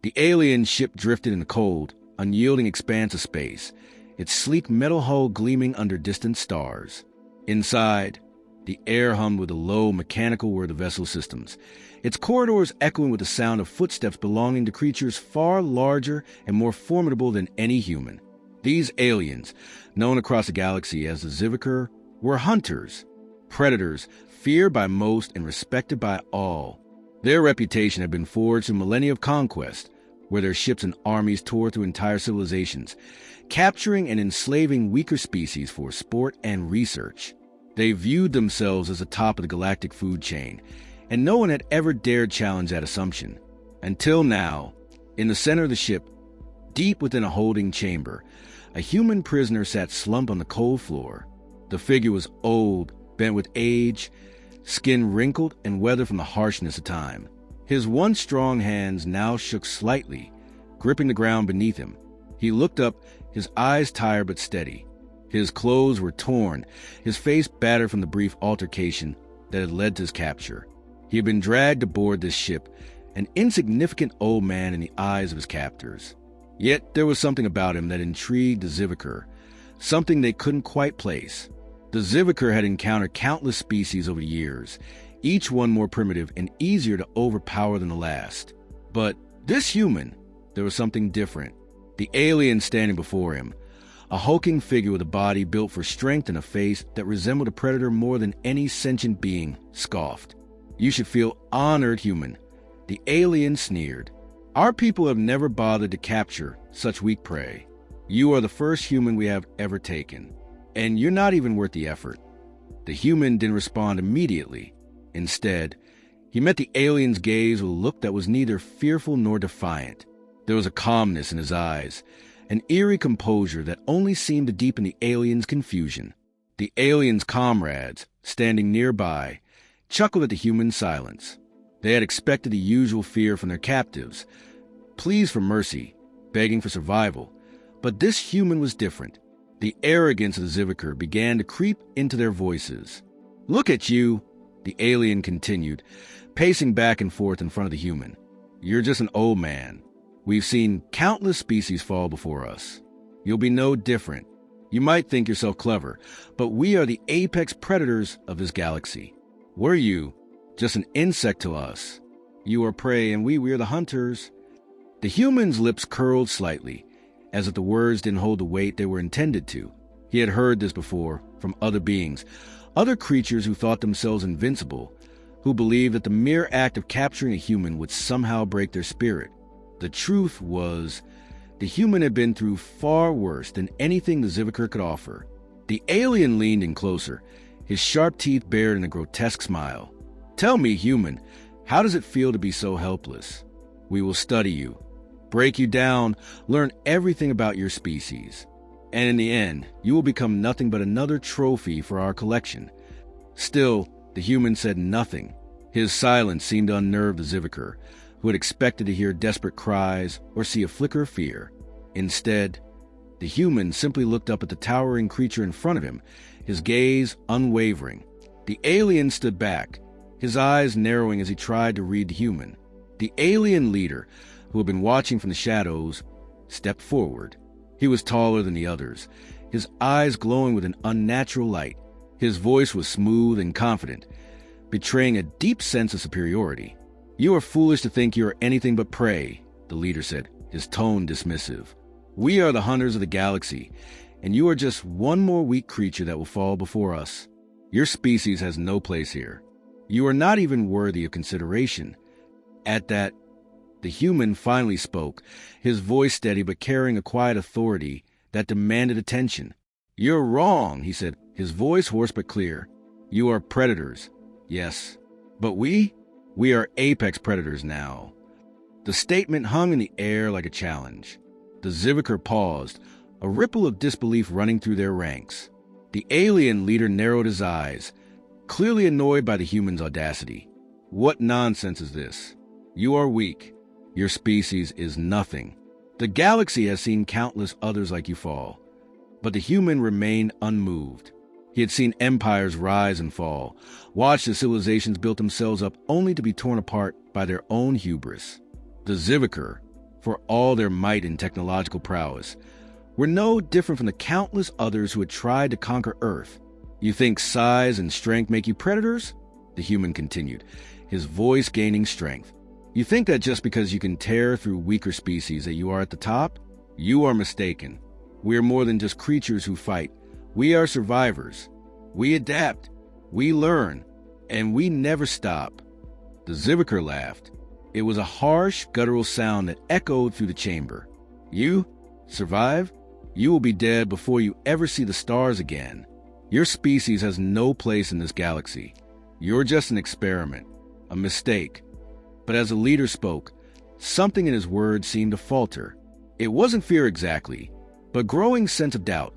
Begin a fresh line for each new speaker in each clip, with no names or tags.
The alien ship drifted in the cold, unyielding expanse of space, its sleek metal hull gleaming under distant stars. Inside, the air hummed with the low, mechanical whir of the vessel systems, its corridors echoing with the sound of footsteps belonging to creatures far larger and more formidable than any human. These aliens, known across the galaxy as the Zivker, were hunters, predators, feared by most and respected by all. Their reputation had been forged in millennia of conquest, where their ships and armies tore through entire civilizations, capturing and enslaving weaker species for sport and research. They viewed themselves as the top of the galactic food chain, and no one had ever dared challenge that assumption. Until now, in the center of the ship, deep within a holding chamber, a human prisoner sat slumped on the cold floor. The figure was old, bent with age, skin wrinkled and weathered from the harshness of time. His once strong hands now shook slightly, gripping the ground beneath him. He looked up, his eyes tired but steady. His clothes were torn, his face battered from the brief altercation that had led to his capture. He had been dragged aboard this ship, an insignificant old man in the eyes of his captors. Yet there was something about him that intrigued the Zivker, something they couldn't quite place. The Zivker had encountered countless species over the years, each one more primitive and easier to overpower than the last. But this human, there was something different. The alien standing before him, a hulking figure with a body built for strength and a face that resembled a predator more than any sentient being, scoffed. "You should feel honored, human," the alien sneered. "Our people have never bothered to capture such weak prey. You are the first human we have ever taken, and you're not even worth the effort." The human didn't respond immediately. Instead, he met the alien's gaze with a look that was neither fearful nor defiant. There was a calmness in his eyes, an eerie composure that only seemed to deepen the alien's confusion. The alien's comrades, standing nearby, chuckled at the human's silence. They had expected the usual fear from their captives, pleas for mercy, begging for survival. But this human was different. The arrogance of the Zivker began to creep into their voices. "Look at you," the alien continued, pacing back and forth in front of the human. "You're just an old man. We've seen countless species fall before us. You'll be no different. You might think yourself clever, but we are the apex predators of this galaxy. We're you, just an insect to us. You are prey and we're the hunters." The human's lips curled slightly, as if the words didn't hold the weight they were intended to. He had heard this before from other beings, other creatures who thought themselves invincible, who believed that the mere act of capturing a human would somehow break their spirit. The truth was, the human had been through far worse than anything the Zivker could offer. The alien leaned in closer, his sharp teeth bared in a grotesque smile. "Tell me, human, how does it feel to be so helpless? We will study you, break you down, learn everything about your species. And in the end, you will become nothing but another trophy for our collection." Still, the human said nothing. His silence seemed to unnerve the Zivker, who had expected to hear desperate cries or see a flicker of fear. Instead, the human simply looked up at the towering creature in front of him, his gaze unwavering. The alien stood back, his eyes narrowing as he tried to read the human. The alien leader, who had been watching from the shadows, stepped forward. He was taller than the others, his eyes glowing with an unnatural light. His voice was smooth and confident, betraying a deep sense of superiority. "You are foolish to think you are anything but prey," the leader said, his tone dismissive. "We are the hunters of the galaxy, and you are just one more weak creature that will fall before us. Your species has no place here. You are not even worthy of consideration." At that, the human finally spoke, his voice steady but carrying a quiet authority that demanded attention. "You're wrong," he said, his voice hoarse but clear. "You are predators, yes, but we are apex predators now." The statement hung in the air like a challenge. The Zivker paused, a ripple of disbelief running through their ranks. The alien leader narrowed his eyes, clearly annoyed by the human's audacity. "What nonsense is this? You are weak. Your species is nothing. The galaxy has seen countless others like you fall." But the human remained unmoved. He had seen empires rise and fall, watched as civilizations built themselves up only to be torn apart by their own hubris. The Zivker, for all their might and technological prowess, were no different from the countless others who had tried to conquer Earth. You think size and strength make you predators? The human continued, his voice gaining strength. You think that just because you can tear through weaker species that you are at the top? You are mistaken. We are more than just creatures who fight. We are survivors. We adapt. We learn. And we never stop. The Zivker laughed. It was a harsh, guttural sound that echoed through the chamber. You? Survive? You will be dead before you ever see the stars again. Your species has no place in this galaxy. You're just an experiment, a mistake. But as the leader spoke, something in his words seemed to falter. It wasn't fear exactly, but a growing sense of doubt,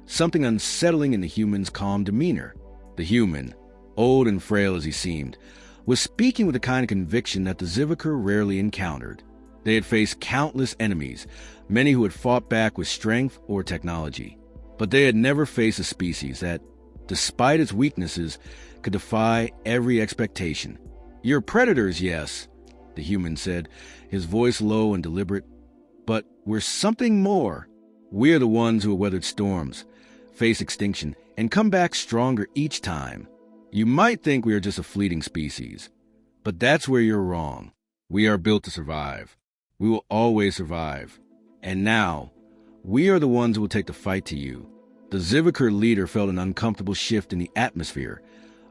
something unsettling in the human's calm demeanor. The human, old and frail as he seemed, was speaking with a kind of conviction that the Zivker rarely encountered. They had faced countless enemies, many who had fought back with strength or technology. But they had never faced a species that, despite its weaknesses, could defy every expectation. You're predators, yes, the human said, his voice low and deliberate. But we're something more. We're the ones who have weathered storms, face extinction, and come back stronger each time. You might think we are just a fleeting species, but that's where you're wrong. We are built to survive. We will always survive. And now, we are the ones who will take the fight to you. The Zivker leader felt an uncomfortable shift in the atmosphere,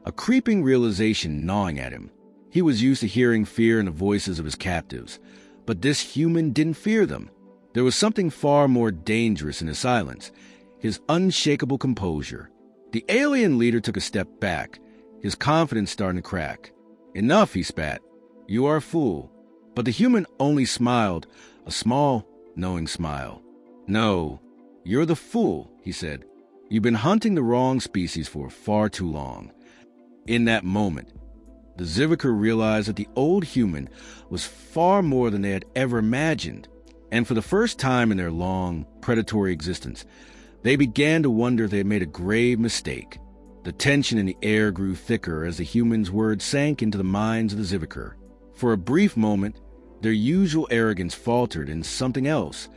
a creeping realization gnawing at him. He was used to hearing fear in the voices of his captives, but this human didn't fear them. There was something far more dangerous in his silence, his unshakable composure. The alien leader took a step back, his confidence starting to crack. Enough, he spat. You are a fool. But the human only smiled, a small, knowing smile. No, you're the fool, he said. You've been hunting the wrong species for far too long. In that moment, the Zivker realized that the old human was far more than they had ever imagined. And for the first time in their long, predatory existence, they began to wonder if they had made a grave mistake. The tension in the air grew thicker as the human's words sank into the minds of the Zivker. For a brief moment, their usual arrogance faltered and something else,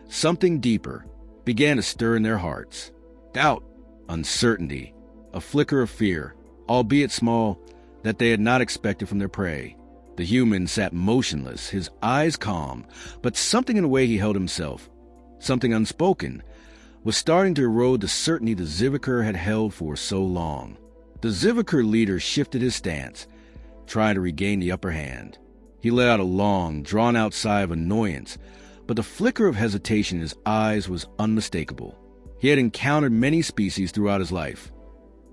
something deeper, began to stir in their hearts. Doubt, uncertainty, a flicker of fear, albeit small, that they had not expected from their prey. The human sat motionless, his eyes calm, but something in the way he held himself, something unspoken, was starting to erode the certainty the Zivker had held for so long. The Zivker leader shifted his stance, trying to regain the upper hand. He let out a long, drawn-out sigh of annoyance, but the flicker of hesitation in his eyes was unmistakable. He had encountered many species throughout his life.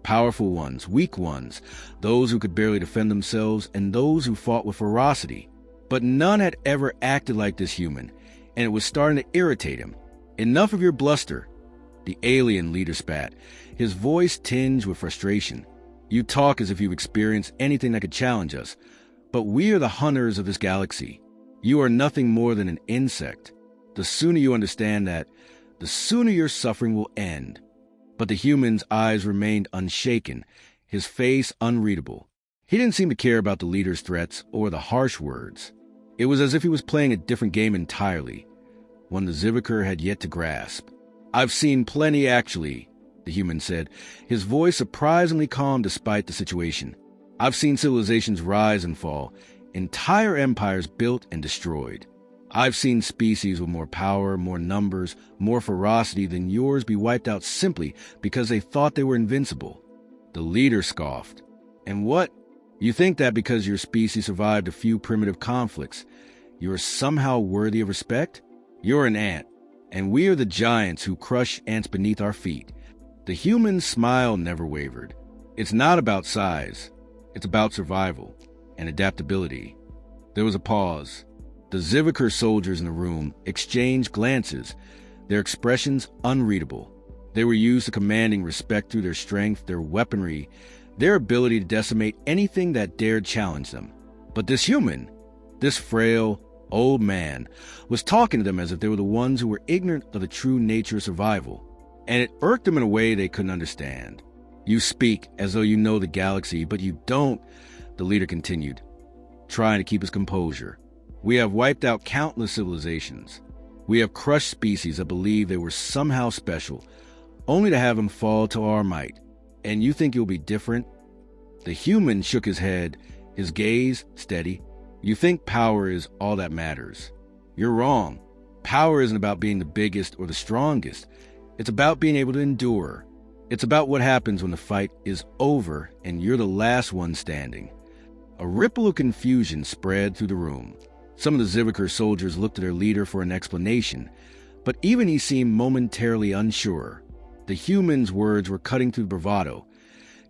Powerful ones, weak ones, those who could barely defend themselves, and those who fought with ferocity. But none had ever acted like this human, and it was starting to irritate him. Enough of your bluster, the alien leader spat, his voice tinged with frustration. You talk as if you've experienced anything that could challenge us, but we are the hunters of this galaxy. You are nothing more than an insect. The sooner you understand that, the sooner your suffering will end. But the human's eyes remained unshaken, his face unreadable. He didn't seem to care about the leader's threats or the harsh words. It was as if he was playing a different game entirely, one the Zivker had yet to grasp. I've seen plenty, actually, the human said, his voice surprisingly calm despite the situation. I've seen civilizations rise and fall, entire empires built and destroyed. I've seen species with more power, more numbers, more ferocity than yours be wiped out simply because they thought they were invincible. The leader scoffed. And what? You think that because your species survived a few primitive conflicts, you are somehow worthy of respect? You're an ant, and we are the giants who crush ants beneath our feet. The human smile never wavered. It's not about size. It's about survival and adaptability. There was a pause. The Zivker soldiers in the room exchanged glances, their expressions unreadable. They were used to commanding respect through their strength, their weaponry, their ability to decimate anything that dared challenge them. But this human, this frail, old man, was talking to them as if they were the ones who were ignorant of the true nature of survival, and it irked them in a way they couldn't understand. You speak as though you know the galaxy, but you don't, the leader continued, trying to keep his composure. We have wiped out countless civilizations. We have crushed species that believed they were somehow special, only to have them fall to our might. And you think you'll be different? The human shook his head, his gaze steady. You think power is all that matters. You're wrong. Power isn't about being the biggest or the strongest. It's about being able to endure. It's about what happens when the fight is over and you're the last one standing. A ripple of confusion spread through the room. Some of the Zivker soldiers looked at their leader for an explanation, but even he seemed momentarily unsure. The human's words were cutting through bravado,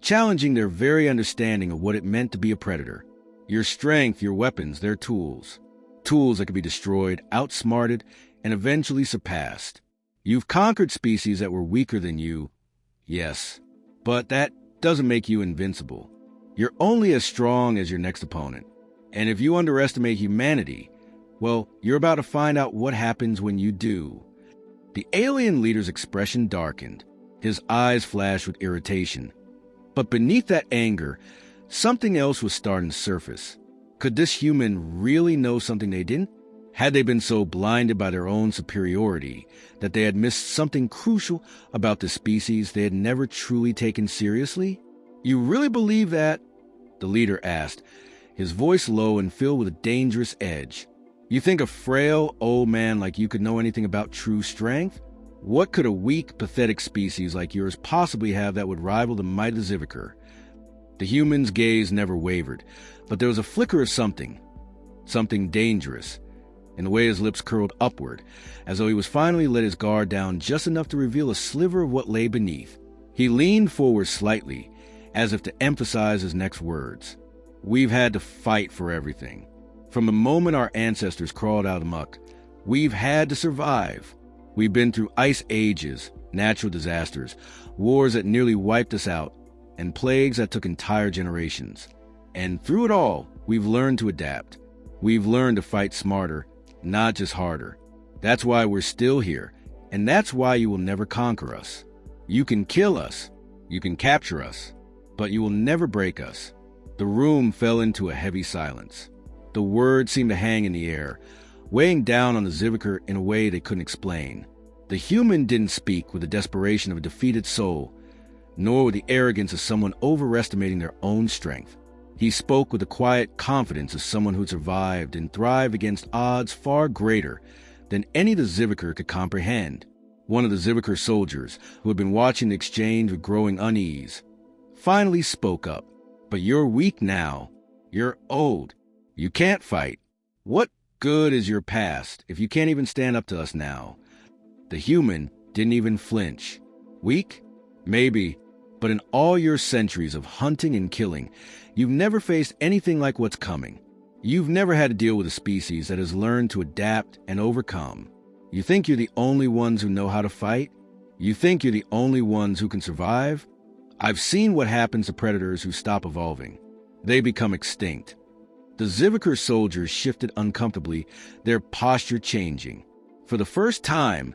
challenging their very understanding of what it meant to be a predator. Your strength, your weapons, their tools. Tools that could be destroyed, outsmarted, and eventually surpassed. You've conquered species that were weaker than you, yes, but that doesn't make you invincible. You're only as strong as your next opponent. And if you underestimate humanity, well, you're about to find out what happens when you do. The alien leader's expression darkened. His eyes flashed with irritation. But beneath that anger, something else was starting to surface. Could this human really know something they didn't? Had they been so blinded by their own superiority that they had missed something crucial about the species they had never truly taken seriously? You really believe that? The leader asked, his voice low and filled with a dangerous edge. You think a frail, old man like you could know anything about true strength? What could a weak, pathetic species like yours possibly have that would rival the might of the Zivker? The human's gaze never wavered, but there was a flicker of something dangerous, in the way his lips curled upward, as though he was finally let his guard down just enough to reveal a sliver of what lay beneath. He leaned forward slightly, as if to emphasize his next words. We've had to fight for everything. From the moment our ancestors crawled out of the muck, we've had to survive. We've been through ice ages, natural disasters, wars that nearly wiped us out, and plagues that took entire generations. And through it all, we've learned to adapt. We've learned to fight smarter, not just harder. That's why we're still here, and that's why you will never conquer us. You can kill us, you can capture us, but you will never break us. The room fell into a heavy silence. The words seemed to hang in the air, weighing down on the Zivker in a way they couldn't explain. The human didn't speak with the desperation of a defeated soul, nor with the arrogance of someone overestimating their own strength. He spoke with the quiet confidence of someone who survived and thrived against odds far greater than any the Zivker could comprehend. One of the Zivker soldiers, who had been watching the exchange with growing unease, finally spoke up. But you're weak now. You're old. You can't fight. What good is your past if you can't even stand up to us now? The human didn't even flinch. Weak? Maybe. But in all your centuries of hunting and killing, you've never faced anything like what's coming. You've never had to deal with a species that has learned to adapt and overcome. You think you're the only ones who know how to fight? You think you're the only ones who can survive? I've seen what happens to predators who stop evolving. They become extinct. The Zivker soldiers shifted uncomfortably, their posture changing. For the first time,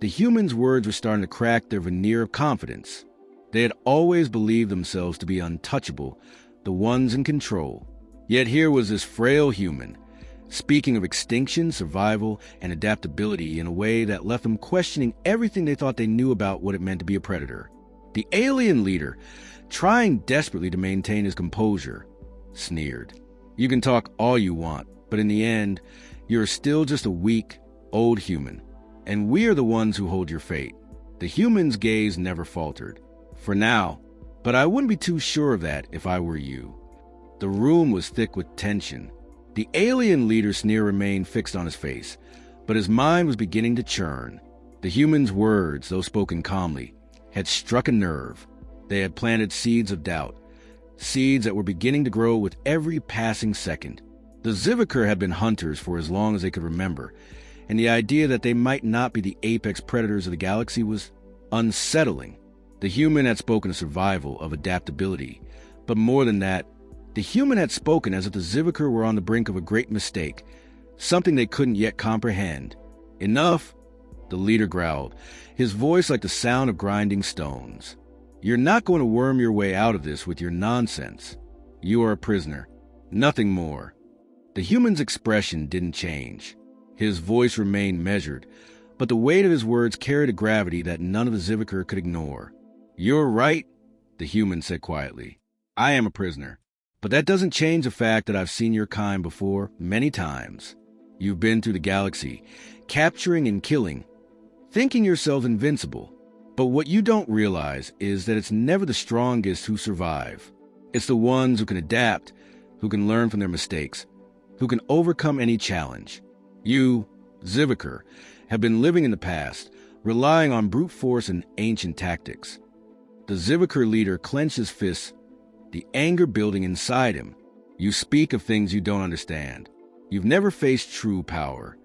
the humans' words were starting to crack their veneer of confidence. They had always believed themselves to be untouchable, the ones in control. Yet here was this frail human, speaking of extinction, survival, and adaptability in a way that left them questioning everything they thought they knew about what it meant to be a predator. The alien leader, trying desperately to maintain his composure, sneered. You can talk all you want, but in the end, you're still just a weak, old human, and we are the ones who hold your fate. The human's gaze never faltered. For now, but I wouldn't be too sure of that if I were you. The room was thick with tension. The alien leader's sneer remained fixed on his face, but his mind was beginning to churn. The human's words, though spoken calmly, had struck a nerve. They had planted seeds of doubt, seeds that were beginning to grow with every passing second. The Zivker had been hunters for as long as they could remember, and the idea that they might not be the apex predators of the galaxy was unsettling. The human had spoken of survival, of adaptability, but more than that, the human had spoken as if the Zivker were on the brink of a great mistake, something they couldn't yet comprehend. Enough, the leader growled, his voice like the sound of grinding stones. You're not going to worm your way out of this with your nonsense. You are a prisoner, nothing more. The human's expression didn't change. His voice remained measured, but the weight of his words carried a gravity that none of the Zivker could ignore. "You're right," the human said quietly. "I am a prisoner. But that doesn't change the fact that I've seen your kind before many times. You've been through the galaxy, capturing and killing, thinking yourself invincible. But what you don't realize is that it's never the strongest who survive. It's the ones who can adapt, who can learn from their mistakes, who can overcome any challenge. You, Zivker, have been living in the past, relying on brute force and ancient tactics." The Zivker leader clenched his fists, the anger building inside him. "You speak of things you don't understand. You've never faced true power."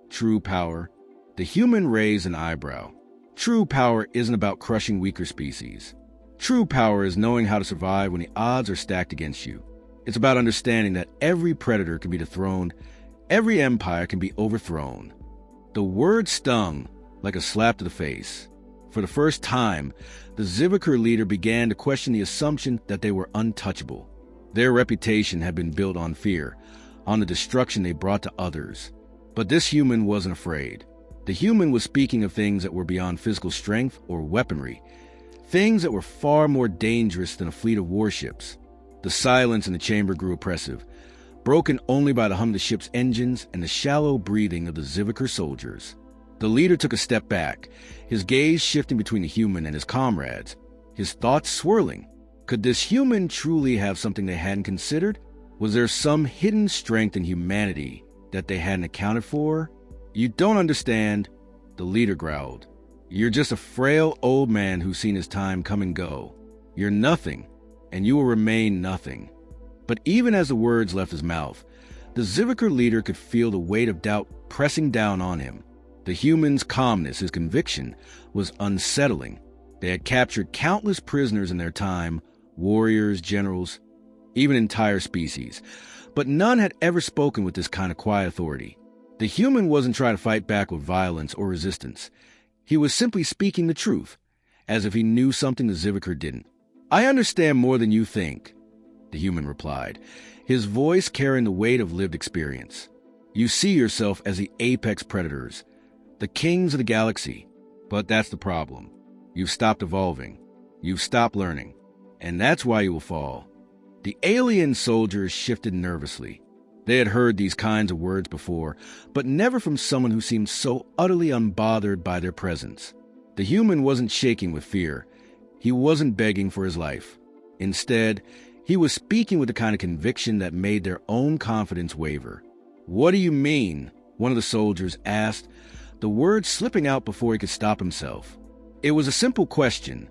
"True power?" The human raised an eyebrow. "True power isn't about crushing weaker species. True power is knowing how to survive when the odds are stacked against you. It's about understanding that every predator can be dethroned, every empire can be overthrown." The word stung like a slap to the face. For the first time, the Zivker leader began to question the assumption that they were untouchable. Their reputation had been built on fear, on the destruction they brought to others. But this human wasn't afraid. The human was speaking of things that were beyond physical strength or weaponry, things that were far more dangerous than a fleet of warships. The silence in the chamber grew oppressive, broken only by the hum of the ship's engines and the shallow breathing of the Zivker soldiers. The leader took a step back, his gaze shifting between the human and his comrades, his thoughts swirling. Could this human truly have something they hadn't considered? Was there some hidden strength in humanity that they hadn't accounted for? "You don't understand," the leader growled. "You're just a frail old man who's seen his time come and go. You're nothing, and you will remain nothing." But even as the words left his mouth, the Zivker leader could feel the weight of doubt pressing down on him. The human's calmness, his conviction, was unsettling. They had captured countless prisoners in their time, warriors, generals, even entire species. But none had ever spoken with this kind of quiet authority. The human wasn't trying to fight back with violence or resistance. He was simply speaking the truth, as if he knew something the Zivker didn't. "I understand more than you think," the human replied, his voice carrying the weight of lived experience. "You see yourself as the apex predators, the kings of the galaxy. But that's the problem. You've stopped evolving. You've stopped learning. And that's why you will fall." The alien soldiers shifted nervously. They had heard these kinds of words before, but never from someone who seemed so utterly unbothered by their presence. The human wasn't shaking with fear. He wasn't begging for his life. Instead, he was speaking with the kind of conviction that made their own confidence waver. "What do you mean?" one of the soldiers asked, the words slipping out before he could stop himself. It was a simple question,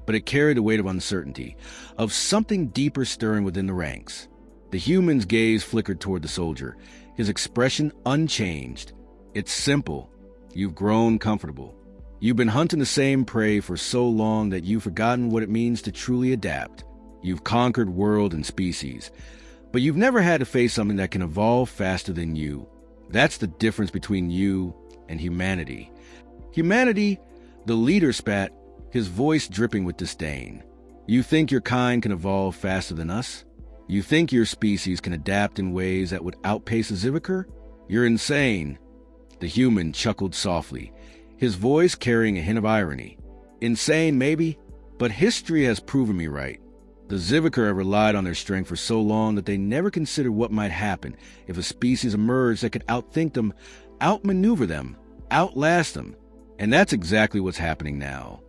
but it carried the weight of uncertainty, of something deeper stirring within the ranks. The human's gaze flickered toward the soldier, his expression unchanged. "It's simple. You've grown comfortable. You've been hunting the same prey for so long that you've forgotten what it means to truly adapt. You've conquered world and species, but you've never had to face something that can evolve faster than you. That's the difference between you and humanity." "Humanity?" the leader spat, his voice dripping with disdain. "You think your kind can evolve faster than us? You think your species can adapt in ways that would outpace a Zivker? You're insane." The human chuckled softly, his voice carrying a hint of irony. "Insane, maybe, but history has proven me right. The Zivker have relied on their strength for so long that they never considered what might happen if a species emerged that could outthink them, outmaneuver them, outlast them. And that's exactly what's happening now."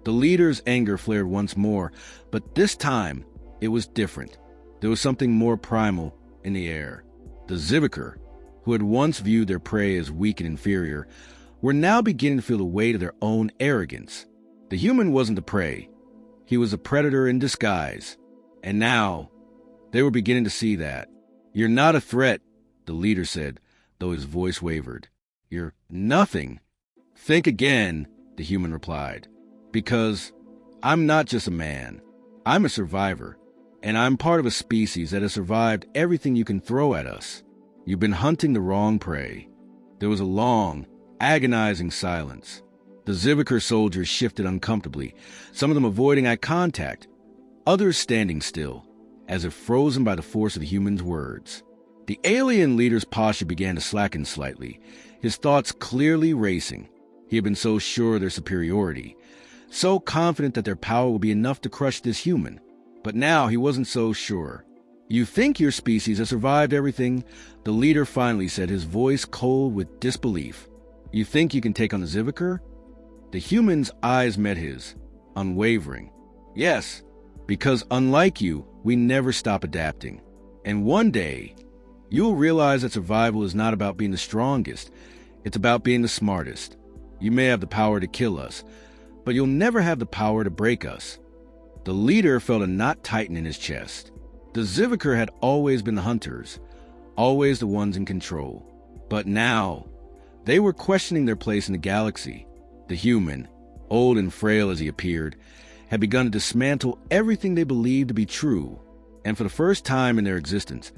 The leader's anger flared once more, but this time it was different. There was something more primal in the air. The Zivker, who had once viewed their prey as weak and inferior, were now beginning to feel the weight of their own arrogance. The human wasn't the prey. He was a predator in disguise. And now, they were beginning to see that. "You're not a threat," the leader said, though his voice wavered. "You're nothing." "Think again," the human replied. "Because I'm not just a man. I'm a survivor. And I'm part of a species that has survived everything you can throw at us. You've been hunting the wrong prey." There was a long, agonizing silence. The Zivker soldiers shifted uncomfortably, some of them avoiding eye contact, others standing still, as if frozen by the force of the human's words. The alien leader's posture began to slacken slightly, his thoughts clearly racing. He had been so sure of their superiority, so confident that their power would be enough to crush this human. But now he wasn't so sure. "You think your species has survived everything?" the leader finally said, his voice cold with disbelief. "You think you can take on the Zivker?" The human's eyes met his, unwavering. "Yes, because unlike you, we never stop adapting. And one day, you'll realize that survival is not about being the strongest, it's about being the smartest. You may have the power to kill us, but you'll never have the power to break us." The leader felt a knot tighten in his chest. The Zivker had always been the hunters, always the ones in control. But now, they were questioning their place in the galaxy. The human, old and frail as he appeared, had begun to dismantle everything they believed to be true. And for the first time in their existence,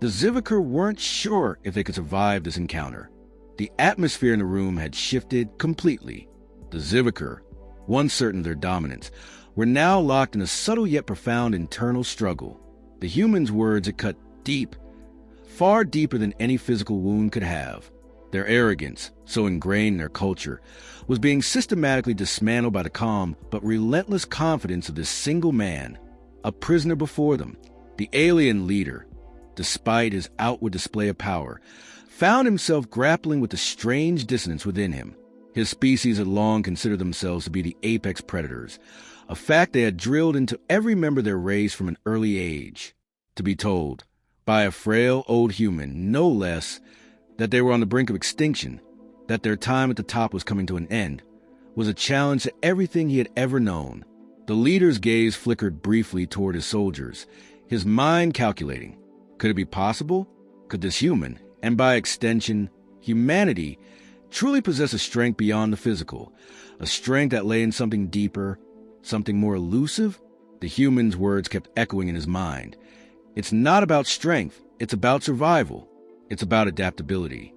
the Zivker weren't sure if they could survive this encounter. The atmosphere in the room had shifted completely. The Zivker, once certain of their dominance, were now locked in a subtle yet profound internal struggle. The human's words had cut deep, far deeper than any physical wound could have. Their arrogance, so ingrained in their culture, was being systematically dismantled by the calm but relentless confidence of this single man, a prisoner before them. The alien leader, despite his outward display of power, found himself grappling with the strange dissonance within him. His species had long considered themselves to be the apex predators, a fact they had drilled into every member of their race from an early age. To be told, by a frail old human, no less, that they were on the brink of extinction, that their time at the top was coming to an end, was a challenge to everything he had ever known. The leader's gaze flickered briefly toward his soldiers, his mind calculating. Could it be possible? Could this human, and by extension, humanity, truly possess a strength beyond the physical, a strength that lay in something deeper, something more elusive? The human's words kept echoing in his mind. It's not about strength, it's about survival. It's about adaptability.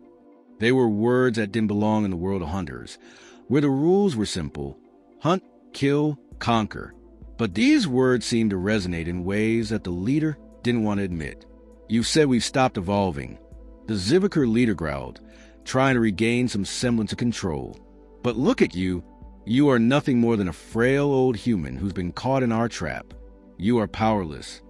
They were words that didn't belong in the world of hunters, where the rules were simple: hunt, kill, conquer. But these words seemed to resonate in ways that the leader didn't want to admit. "You've said we've stopped evolving," the Zivker leader growled, trying to regain some semblance of control. "But look at you. You are nothing more than a frail old human who's been caught in our trap. You are powerless."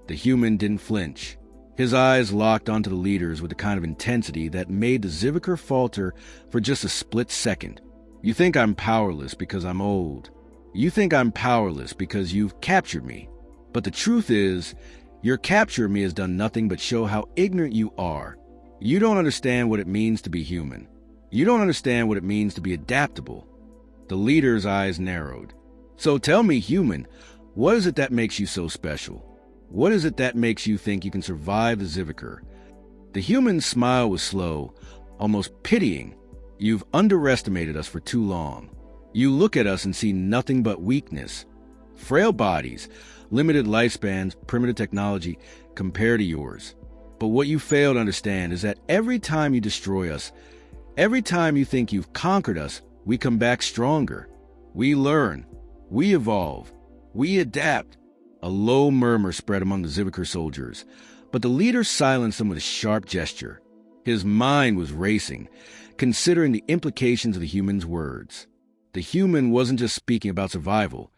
The human didn't flinch. His eyes locked onto the leaders with a kind of intensity that made the Zivker falter for just a split second. "You think I'm powerless because I'm old. You think I'm powerless because you've captured me. But the truth is, your capture of me has done nothing but show how ignorant you are. You don't understand what it means to be human. You don't understand what it means to be adaptable." The leader's eyes narrowed. "So tell me, human, what is it that makes you so special? What is it that makes you think you can survive the Zivker?" The human's smile was slow, almost pitying. "You've underestimated us for too long. You look at us and see nothing but weakness. Frail bodies, limited lifespans, primitive technology compared to yours. But what you fail to understand is that every time you destroy us, every time you think you've conquered us, we come back stronger. We learn. We evolve. We adapt." A low murmur spread among the Zivker soldiers, but the leader silenced them with a sharp gesture. His mind was racing, considering the implications of the human's words. The human wasn't just speaking about survival.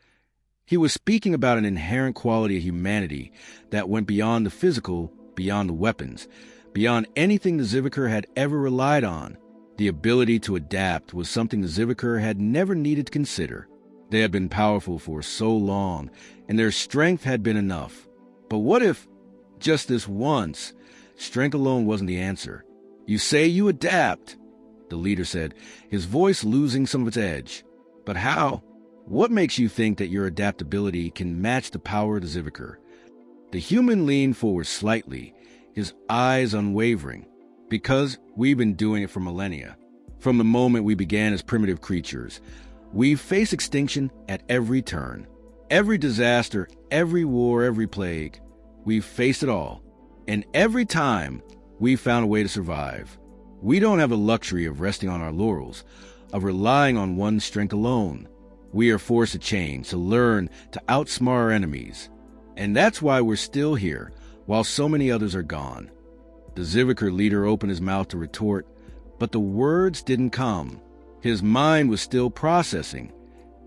He was speaking about an inherent quality of humanity that went beyond the physical, beyond the weapons, beyond anything the Zivker had ever relied on. The ability to adapt was something the Zivker had never needed to consider. They had been powerful for so long, and their strength had been enough. But what if, just this once, strength alone wasn't the answer? "You say you adapt," the leader said, his voice losing some of its edge. "But how? What makes you think that your adaptability can match the power of the Zivker?" The human leaned forward slightly, his eyes unwavering. "Because we've been doing it for millennia. From the moment we began as primitive creatures, we've faced extinction at every turn. Every disaster, every war, every plague. We've faced it all. And every time, we've found a way to survive. We don't have the luxury of resting on our laurels, of relying on one strength alone. We are forced to change, to learn, to outsmart our enemies. And that's why we're still here, while so many others are gone." The Zivker leader opened his mouth to retort, but the words didn't come. His mind was still processing,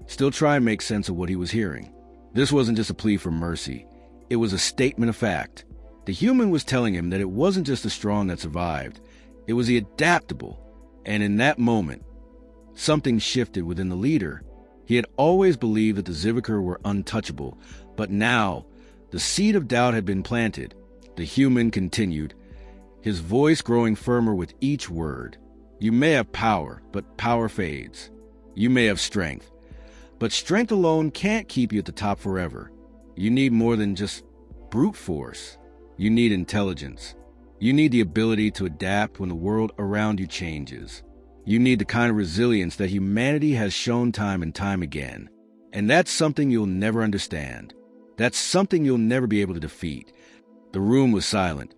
still trying to make sense of what he was hearing. This wasn't just a plea for mercy. It was a statement of fact. The human was telling him that it wasn't just the strong that survived. It was the adaptable. And in that moment, something shifted within the leader. He had always believed that the Zivker were untouchable, but now the seed of doubt had been planted. The human continued, his voice growing firmer with each word. You may have power, but power fades. You may have strength, but strength alone can't keep you at the top forever. You need more than just brute force. You need intelligence. You need the ability to adapt when the world around you changes. You need the kind of resilience that humanity has shown time and time again. And that's something you'll never understand. That's something you'll never be able to defeat. The room was silent,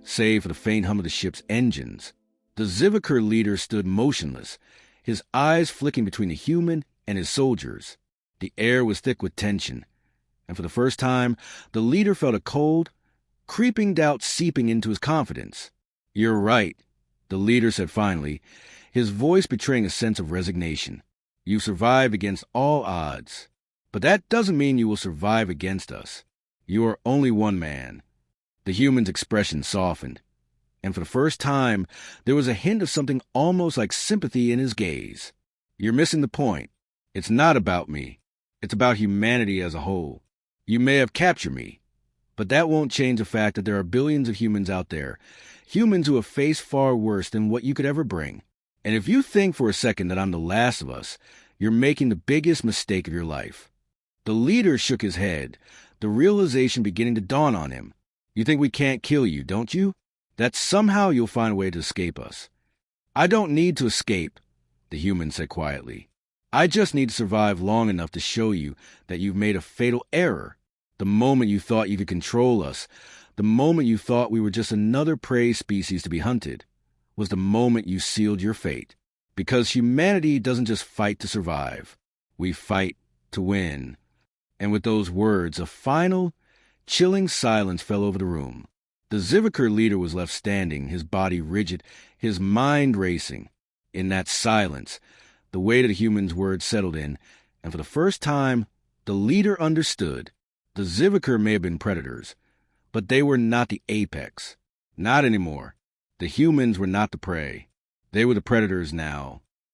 save for the faint hum of the ship's engines. The Zivker leader stood motionless, his eyes flicking between the human and his soldiers. The air was thick with tension, and for the first time, the leader felt a cold, creeping doubt seeping into his confidence. You're right, the leader said finally, his voice betraying a sense of resignation. You survived against all odds, but that doesn't mean you will survive against us. You are only one man. The human's expression softened, and for the first time, there was a hint of something almost like sympathy in his gaze. You're missing the point. It's not about me. It's about humanity as a whole. You may have captured me, but that won't change the fact that there are billions of humans out there, humans who have faced far worse than what you could ever bring. And if you think for a second that I'm the last of us, you're making the biggest mistake of your life. The leader shook his head, the realization beginning to dawn on him. You think we can't kill you, don't you? That somehow you'll find a way to escape us. I don't need to escape, the human said quietly. I just need to survive long enough to show you that you've made a fatal error. The moment you thought you could control us, the moment you thought we were just another prey species to be hunted, was the moment you sealed your fate. Because humanity doesn't just fight to survive. We fight to win. And with those words, a final, chilling silence fell over the room. The Zivker leader was left standing, his body rigid, his mind racing. In that silence, the weight of the human's words settled in, and for the first time, the leader understood. The Zivker may have been predators, but they were not the apex. Not anymore. The humans were not the prey. They were the predators now.